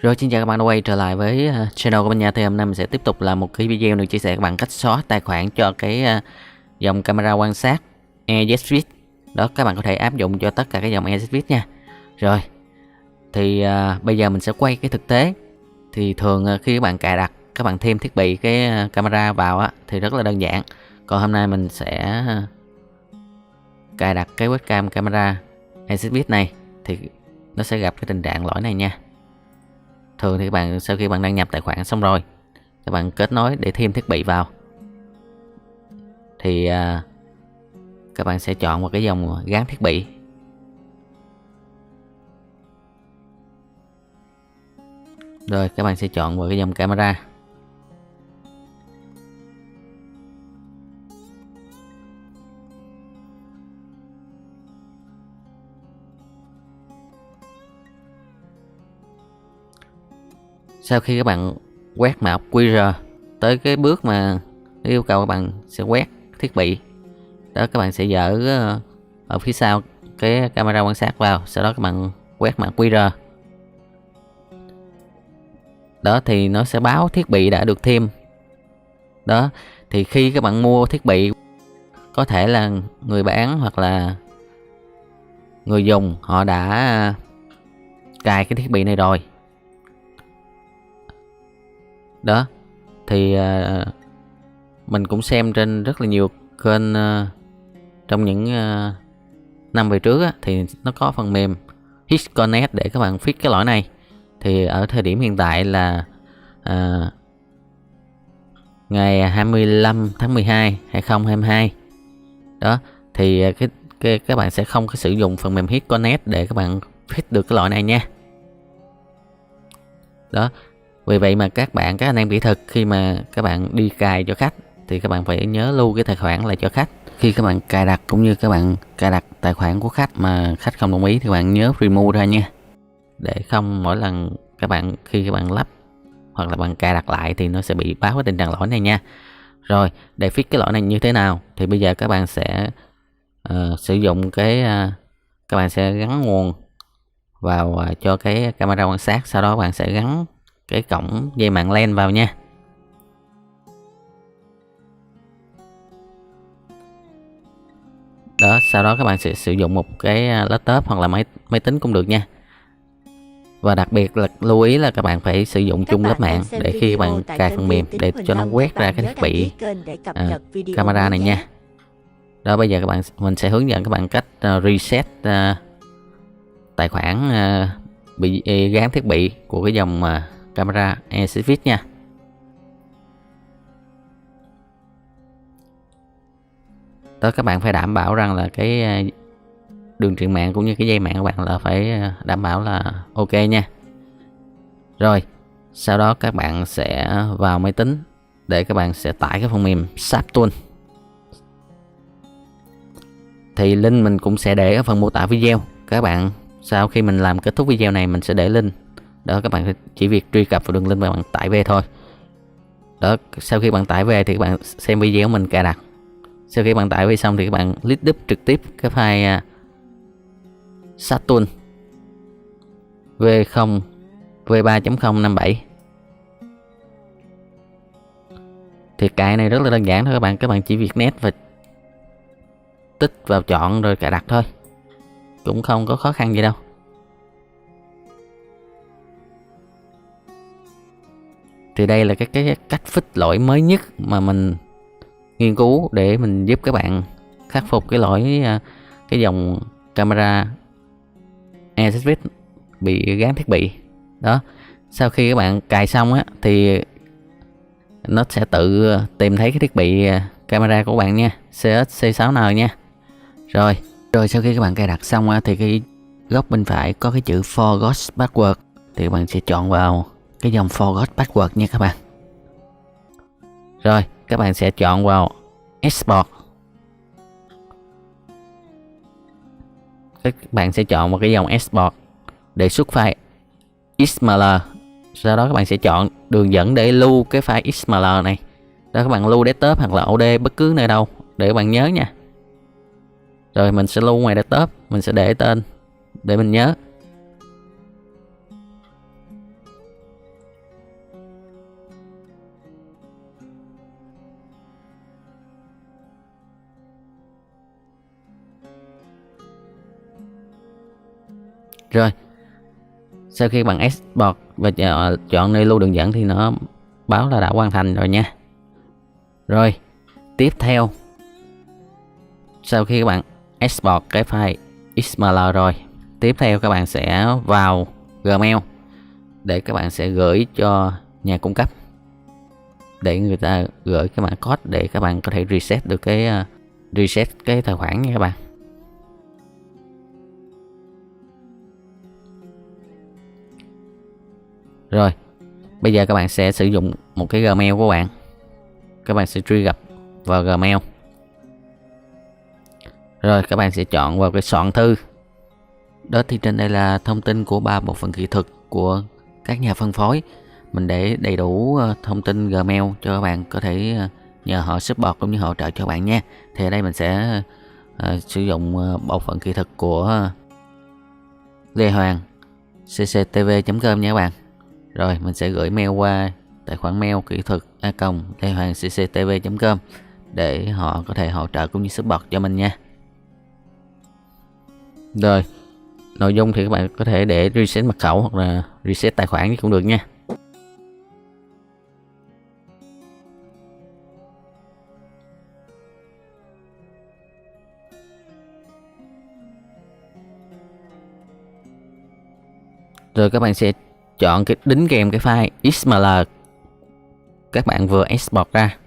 Rồi xin chào các bạn đã quay trở lại với channel của bên nhà. Thì hôm nay mình sẽ tiếp tục làm một cái video được chia sẻ các bạn cách xóa tài khoản cho cái dòng camera quan sát EasyFit. Đó, các bạn có thể áp dụng cho tất cả các dòng EasyFit nha. Rồi thì bây giờ mình sẽ quay cái thực tế. Thì thường khi các bạn cài đặt, các bạn thêm thiết bị cái camera vào á, thì rất là đơn giản. Còn hôm nay mình sẽ cài đặt cái webcam camera EasyFit này thì nó sẽ gặp cái tình trạng lỗi này nha. Thường thì các bạn sau khi bạn đăng nhập tài khoản xong rồi, các bạn kết nối để thêm thiết bị vào thì các bạn sẽ chọn vào cái dòng gắn thiết bị. Rồi các bạn sẽ chọn vào cái dòng camera. Sau khi các bạn quét mã QR tới cái bước mà yêu cầu các bạn sẽ quét thiết bị đó, các bạn sẽ dỡ ở phía sau cái camera quan sát vào, sau đó các bạn quét mã QR đó thì nó sẽ báo thiết bị đã được thêm. Đó thì khi các bạn mua thiết bị, có thể là người bán hoặc là người dùng họ đã cài cái thiết bị này rồi. Đó thì mình cũng xem trên rất là nhiều kênh trong những năm về trước á, thì nó có phần mềm HitConnect để các bạn fix cái lỗi này. Thì ở thời điểm hiện tại là ngày 25 tháng 12 2022 đó, thì các bạn sẽ không có sử dụng phần mềm HitConnect để các bạn fix được cái lỗi này nha. Đó, vì vậy mà các anh em kỹ thuật khi mà các bạn đi cài cho khách thì các bạn phải nhớ lưu cái tài khoản lại cho khách. Khi các bạn cài đặt cũng như các bạn cài đặt tài khoản của khách mà khách không đồng ý thì các bạn nhớ remove ra nha, để không mỗi lần khi các bạn lắp hoặc là bạn cài đặt lại thì nó sẽ bị báo cái tình trạng lỗi này nha. Rồi để fix cái lỗi này như thế nào thì bây giờ các bạn sẽ sử dụng các bạn sẽ gắn nguồn vào cho cái camera quan sát, sau đó bạn sẽ gắn cái cổng dây mạng LAN vào nha. Đó, sau đó các bạn sẽ sử dụng một cái laptop hoặc là máy tính cũng được nha. Và đặc biệt là lưu ý là các bạn phải sử dụng chung lớp mạng để khi bạn cài phần mềm để cho nó quét ra cái thiết bị camera này nha. Đó, bây giờ mình sẽ hướng dẫn các bạn cách reset tài khoản bị gắn thiết bị của cái dòng camera EasyFit nha. Đó, các bạn phải đảm bảo rằng là cái đường truyền mạng cũng như cái dây mạng của bạn là phải đảm bảo là ok nha. Rồi sau đó các bạn sẽ vào máy tính để các bạn sẽ tải cái phần mềm SAPTool. Thì link mình cũng sẽ để ở phần mô tả video. Các bạn sau khi mình làm kết thúc video này mình sẽ để link. Đó, các bạn chỉ việc truy cập vào đường link và bạn tải về thôi. Đó, sau khi bạn tải về thì các bạn xem video mình cài đặt. Sau khi bạn tải về xong thì các bạn click đúp trực tiếp cái file SAPTool v3.057. Thì cài này rất là đơn giản thôi các bạn chỉ việc nét và tích vào chọn rồi cài đặt thôi, cũng không có khó khăn gì đâu. Thì đây là cái cách fix lỗi mới nhất mà mình nghiên cứu để mình giúp các bạn khắc phục cái lỗi cái dòng camera EasyFit bị gắn thiết bị. Đó, sau khi các bạn cài xong á thì nó sẽ tự tìm thấy cái thiết bị camera của bạn nha, CSC6N nha. Rồi sau khi các bạn cài đặt xong á thì cái góc bên phải có cái chữ Forgot Password thì các bạn sẽ chọn vào cái dòng Forgot Password nha các bạn. Rồi các bạn sẽ chọn vào Export. Các bạn sẽ chọn vào cái dòng Export để xuất file XML. Sau đó các bạn sẽ chọn đường dẫn để lưu cái file XML này. Đó, các bạn lưu desktop hoặc là OD bất cứ nơi đâu để các bạn nhớ nha. Rồi mình sẽ lưu ngoài desktop, mình sẽ để tên để mình nhớ. Rồi sau khi bạn export và chọn nơi lưu đường dẫn thì nó báo là đã hoàn thành rồi nha. Rồi tiếp theo, sau khi các bạn export cái file XML rồi, tiếp theo các bạn sẽ vào Gmail để các bạn sẽ gửi cho nhà cung cấp để người ta gửi cái mã code để các bạn có thể reset được cái tài khoản nha các bạn. Rồi bây giờ các bạn sẽ sử dụng một cái Gmail của bạn. Các bạn sẽ truy cập vào Gmail. Rồi các bạn sẽ chọn vào cái soạn thư. Đó thì trên đây là thông tin của 3 bộ phận kỹ thuật của các nhà phân phối. Mình để đầy đủ thông tin Gmail cho các bạn có thể nhờ họ support cũng như hỗ trợ cho bạn nha. Thì ở đây mình sẽ sử dụng bộ phận kỹ thuật của Lê Hoàng cctv.com nha các bạn. Rồi mình sẽ gửi mail qua tài khoản mail kỹ thuật lehoangcctv.com để họ có thể hỗ trợ cũng như support cho mình nha. Rồi nội dung thì các bạn có thể để reset mật khẩu hoặc là reset tài khoản cũng được nha. Rồi các bạn sẽ chọn cái đính kèm cái file XML các bạn vừa export ra.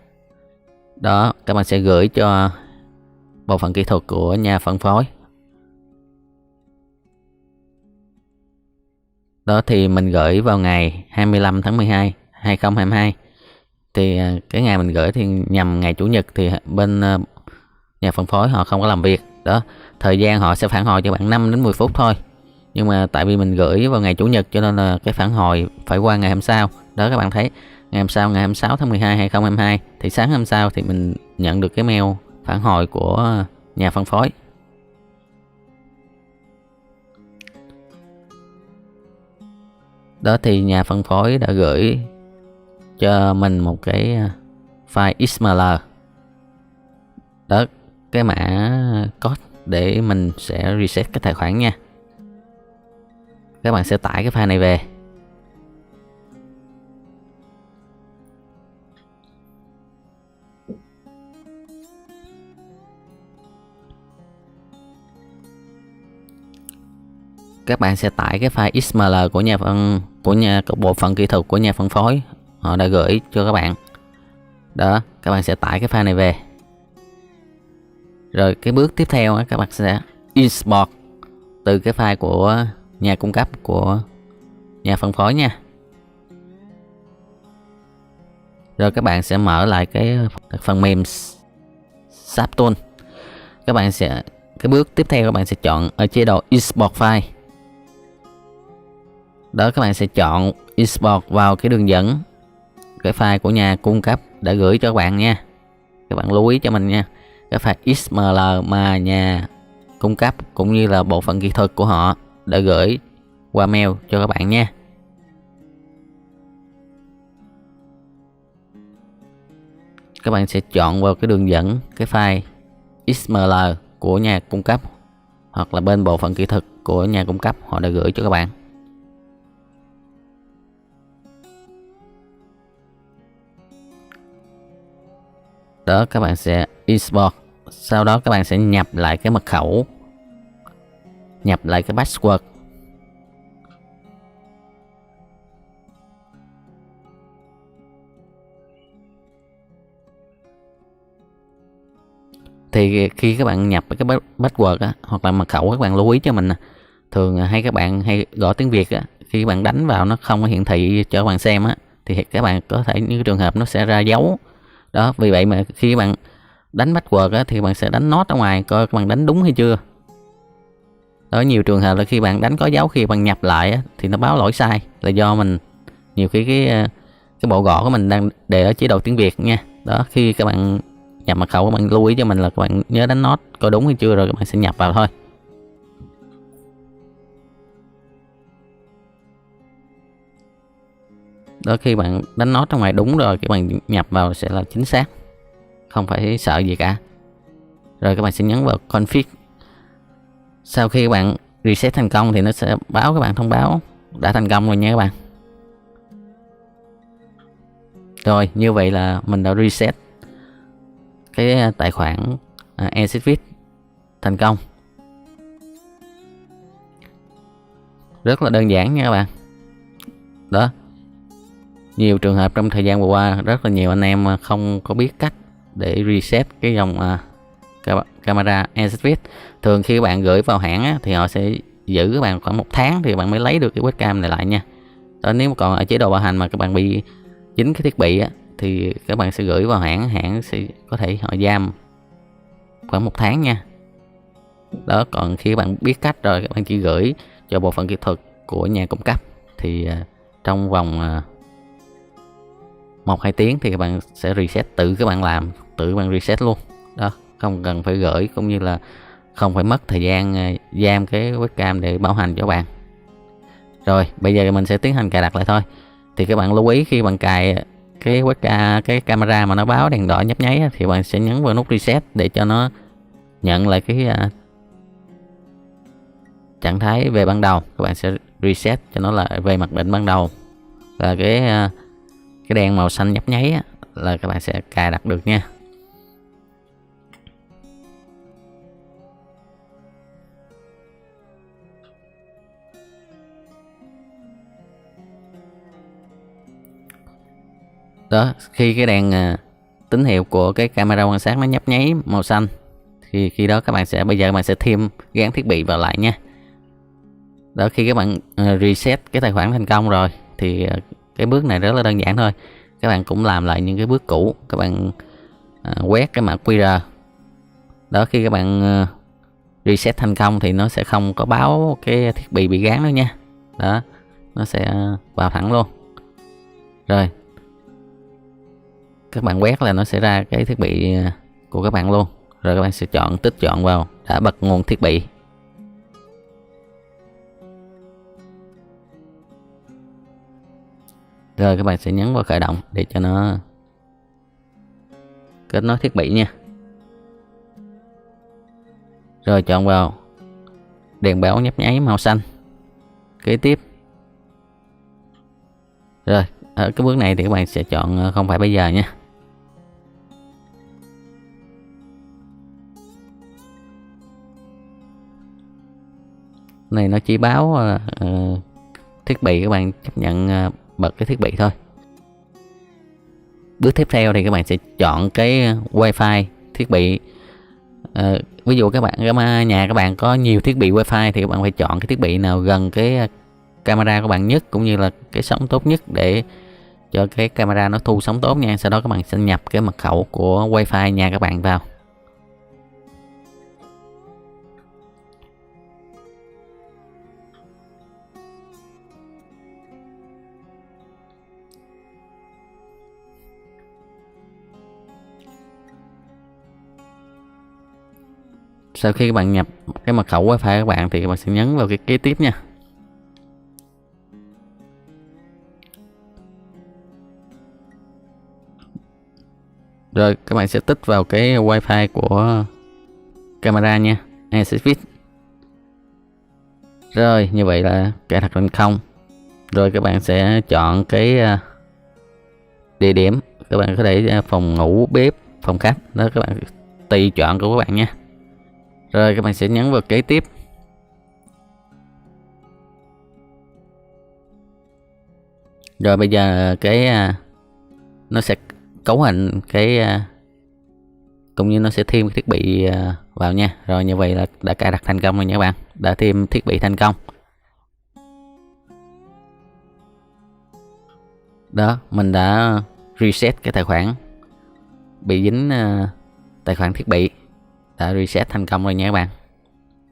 Đó, các bạn sẽ gửi cho bộ phận kỹ thuật của nhà phân phối. Đó thì mình gửi vào ngày 25 tháng 12 2022. Thì cái ngày mình gửi thì nhằm ngày Chủ nhật thì bên nhà phân phối họ không có làm việc. Đó, thời gian họ sẽ phản hồi cho bạn 5 đến 10 phút thôi. Nhưng mà tại vì mình gửi vào ngày Chủ nhật cho nên là cái phản hồi phải qua ngày hôm sau. Đó các bạn thấy, ngày hôm sau ngày 26 tháng 12 2022 thì sáng hôm sau thì mình nhận được cái mail phản hồi của nhà phân phối. Đó thì nhà phân phối đã gửi cho mình một cái file XML. Đó, cái mã code để mình sẽ reset cái tài khoản nha. Các bạn sẽ tải cái file này về. Các bạn sẽ tải cái file XML của bộ phận kỹ thuật của nhà phân phối họ đã gửi cho các bạn. Đó, các bạn sẽ tải cái file này về. Rồi cái bước tiếp theo các bạn sẽ import từ cái file của nhà cung cấp của nhà phân phối nha. Rồi các bạn sẽ mở lại cái phần mềm Subtool. Cái bước tiếp theo các bạn sẽ chọn ở chế độ export file. Đó, các bạn sẽ chọn export vào cái đường dẫn cái file của nhà cung cấp đã gửi cho các bạn nha. Các bạn lưu ý cho mình nha, cái file XML mà nhà cung cấp cũng như là bộ phận kỹ thuật của họ đã gửi qua mail cho các bạn nha. Các bạn sẽ chọn vào cái đường dẫn cái file XML của nhà cung cấp hoặc là bên bộ phận kỹ thuật của nhà cung cấp họ đã gửi cho các bạn. Đó, các bạn sẽ export. Sau đó các bạn sẽ nhập lại cái mật khẩu, nhập lại cái password. Thì khi các bạn nhập cái password hoặc là mật khẩu, các bạn lưu ý cho mình thường hay các bạn hay gõ tiếng Việt khi các bạn đánh vào nó không có hiển thị cho các bạn xem thì các bạn có thể những trường hợp nó sẽ ra dấu. Đó, vì vậy mà khi các bạn đánh password thì các bạn sẽ đánh nốt ở ngoài coi các bạn đánh đúng hay chưa. Đó, nhiều trường hợp là khi bạn đánh có dấu, khi bạn nhập lại thì nó báo lỗi sai, là do mình nhiều khi cái bộ gõ của mình đang để ở chế độ tiếng Việt nha. Đó, khi các bạn nhập mật khẩu, các bạn lưu ý cho mình là các bạn nhớ đánh nốt coi đúng hay chưa rồi các bạn sẽ nhập vào thôi. Đó, khi bạn đánh nốt ở ngoài đúng rồi các bạn nhập vào sẽ là chính xác, không phải sợ gì cả. Rồi các bạn sẽ nhấn vào config. Sau khi các bạn reset thành công thì nó sẽ báo các bạn thông báo đã thành công rồi nha các bạn. Rồi như vậy là mình đã reset cái tài khoản Exit thành công. Rất là đơn giản nha các bạn. Đó, nhiều trường hợp trong thời gian vừa qua rất là nhiều anh em không có biết cách để reset cái dòng camera Exit. Thường khi các bạn gửi vào hãng á, thì họ sẽ giữ các bạn khoảng 1 tháng thì bạn mới lấy được cái webcam này lại nha. Đó, nếu mà còn ở chế độ bảo hành mà các bạn bị dính cái thiết bị á, thì các bạn sẽ gửi vào hãng sẽ có thể họ giam khoảng 1 tháng nha. Đó, còn khi các bạn biết cách rồi, các bạn chỉ gửi cho bộ phận kỹ thuật của nhà cung cấp thì trong vòng 1-2 tiếng thì các bạn sẽ reset, tự các bạn làm, tự các bạn reset luôn. Đó, không cần phải gửi cũng như là không phải mất thời gian giam cái webcam để bảo hành cho bạn. Rồi bây giờ mình sẽ tiến hành cài đặt lại thôi. Thì các bạn lưu ý khi bạn cài cái webcam, cái camera mà nó báo đèn đỏ nhấp nháy thì bạn sẽ nhấn vào nút reset để cho nó nhận lại cái trạng thái về ban đầu. Các bạn sẽ reset cho nó là về mặc định ban đầu, là cái đèn màu xanh nhấp nháy là các bạn sẽ cài đặt được nha. Đó, khi cái đèn tín hiệu của cái camera quan sát nó nhấp nháy màu xanh thì khi đó bây giờ các bạn sẽ thêm gắn thiết bị vào lại nha. Đó, khi các bạn reset cái tài khoản thành công rồi thì cái bước này rất là đơn giản thôi. Các bạn cũng làm lại những cái bước cũ. Các bạn quét cái mã QR. Đó, khi các bạn reset thành công thì nó sẽ không có báo cái thiết bị bị gán nữa nha. Đó, nó sẽ vào thẳng luôn. Rồi các bạn quét là nó sẽ ra cái thiết bị của các bạn luôn. Rồi các bạn sẽ tích chọn vào đã bật nguồn thiết bị. Rồi các bạn sẽ nhấn vào khởi động để cho nó kết nối thiết bị nha. Rồi chọn vào đèn báo nhấp nháy màu xanh. Kế tiếp. Rồi ở cái bước này thì các bạn sẽ chọn không phải bây giờ nha. Này nó chỉ báo thiết bị các bạn chấp nhận bật cái thiết bị thôi. Bước tiếp theo thì các bạn sẽ chọn cái wifi thiết bị. Ví dụ nhà các bạn có nhiều thiết bị wifi thì các bạn phải chọn cái thiết bị nào gần cái camera của bạn nhất, cũng như là cái sóng tốt nhất để cho cái camera nó thu sóng tốt nha. Sau đó các bạn sẽ nhập cái mật khẩu của wifi nhà các bạn vào. Sau khi các bạn nhập cái mật khẩu wifi các bạn thì các bạn sẽ nhấn vào cái kế tiếp nha. Rồi các bạn sẽ tích vào cái wifi của camera nha, Exit. Rồi như vậy là cài đặt thành công. Rồi các bạn sẽ chọn cái địa điểm. Các bạn có thể phòng ngủ, bếp, phòng khách. Đó, các bạn tùy chọn của các bạn nha. Rồi các bạn sẽ nhấn vào kế tiếp. Rồi bây giờ nó sẽ cấu hình cũng như nó sẽ thêm cái thiết bị vào nha. Rồi như vậy là đã cài đặt thành công rồi nha các bạn. Đã thêm thiết bị thành công. Đó, mình đã reset cái tài khoản bị dính tài khoản thiết bị, đã reset thành công rồi nha các bạn.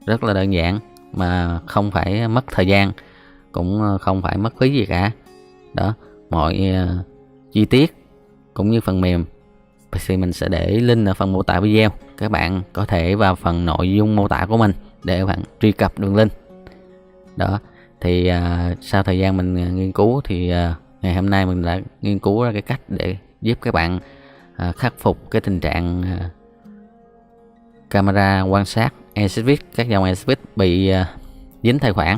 Rất là đơn giản mà không phải mất thời gian, cũng không phải mất phí gì cả. Đó, mọi chi tiết cũng như phần mềm thì mình sẽ để link ở phần mô tả video. Các bạn có thể vào phần nội dung mô tả của mình để các bạn truy cập đường link. Đó, thì sau thời gian mình nghiên cứu thì ngày hôm nay mình đã nghiên cứu ra cái cách để giúp các bạn khắc phục cái tình trạng camera quan sát Exit, các dòng Exit bị dính tài khoản.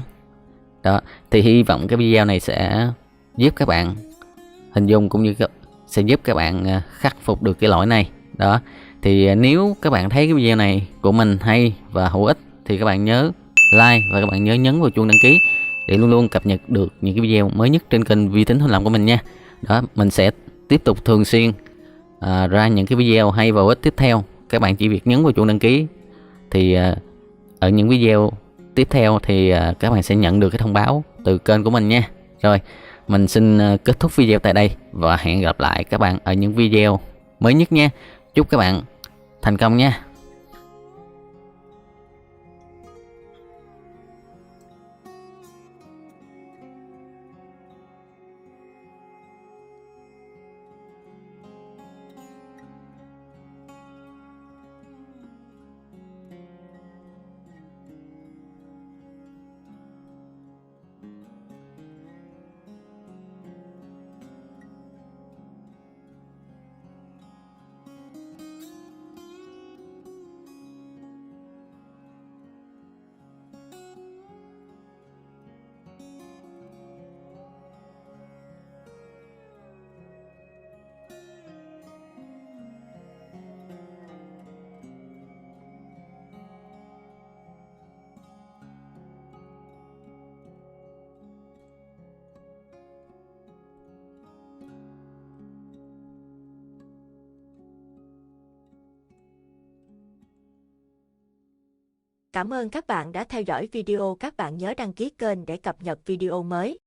Đó, thì hy vọng cái video này sẽ giúp các bạn hình dung cũng như sẽ giúp các bạn khắc phục được cái lỗi này. Đó, thì nếu các bạn thấy cái video này của mình hay và hữu ích thì các bạn nhớ like và các bạn nhớ nhấn vào chuông đăng ký để luôn luôn cập nhật được những cái video mới nhất trên kênh Vi Tính Huynh Làm của mình nha. Đó, mình sẽ tiếp tục thường xuyên ra những cái video hay và hữu ích tiếp theo. Các bạn chỉ việc nhấn vào chuông đăng ký thì ở những video tiếp theo thì các bạn sẽ nhận được cái thông báo từ kênh của mình nha. Rồi, mình xin kết thúc video tại đây và hẹn gặp lại các bạn ở những video mới nhất nha. Chúc các bạn thành công nha. Cảm ơn các bạn đã theo dõi video. Các bạn nhớ đăng ký kênh để cập nhật video mới.